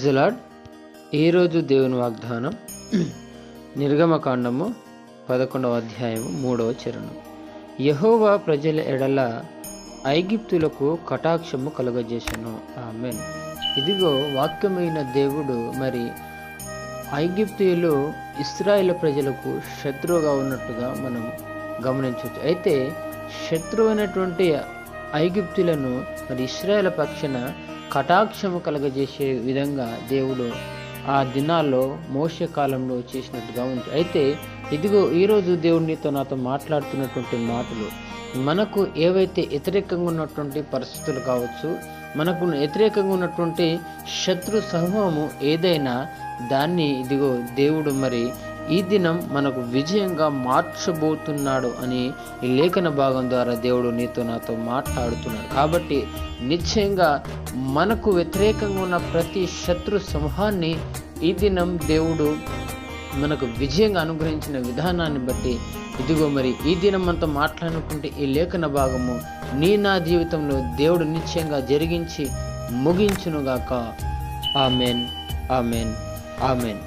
Praise the lord. ఈరోజు దేవుని వాగ్దానం నిర్గమకాండము 11వ అధ్యాయము 3వ చరణం. యెహోవా ప్రజల ఎడల ఐగుప్తులకు కటాక్షము కలుగజేసెను. ఆమేన్. ఇదిగో వాక్యమైన దేవుడు మరి ఐగుప్తీయులు ఇశ్రాయేలు ప్రజలకు శత్రువుగా ఉన్నట్టుగా మనం గమనించవచ్చు. అయితే శత్రువైనటువంటి ఐగుప్తులను మరి ఇశ్రాయేలు పక్షాన కటాక్షము కలగజేసే విధంగా దేవుడు ఆ దినాల్లో మోషే కాలంలో చేసినట్టుగా ఉంది. అయితే ఇదిగో ఈరోజు దేవుడు నాతో మాట్లాడుతున్నటువంటి మాటలు మనకు ఏవైతే వ్యతిరేకంగా ఉన్నటువంటి పరిస్థితులు కావచ్చు, మనకు వ్యతిరేకంగా ఉన్నటువంటి శత్రు సమూహము ఏదైనా దాన్ని ఇదిగో దేవుడు మరి ఈ దినం మనకు విజయంగా మార్చబోతున్నాడు అని ఈ లేఖన భాగం ద్వారా దేవుడు నాతో మాట్లాడుతున్నాడు. కాబట్టి నిశ్చయంగా మనకు వ్యతిరేకంగా ఉన్న ప్రతి శత్రు సమూహాన్ని ఈ దినం దేవుడు మనకు విజయంగా అనుగ్రహించిన విధానాన్ని బట్టి ఇదిగో మరి ఈ దినం మనతో మాట్లాడుకుంటే ఈ లేఖన భాగము నా జీవితంలో దేవుడు నిశ్చయంగా జరిగించి ముగించునుగాక. Amen, amen, amen.